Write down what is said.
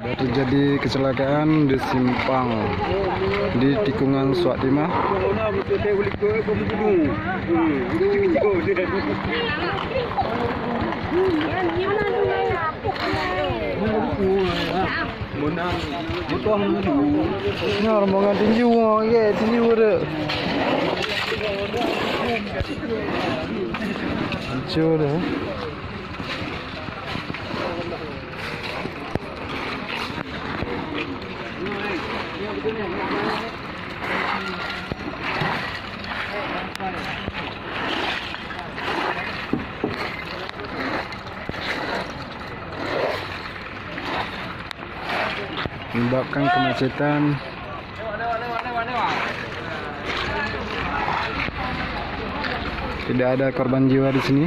Sudah terjadi kecelakaan di simpang di tikungan Suatimah. Ini rombongan tinju, ya tinju ada. Hancur dah. Menyebabkan kemacetan. Tidak ada korban jiwa di sini.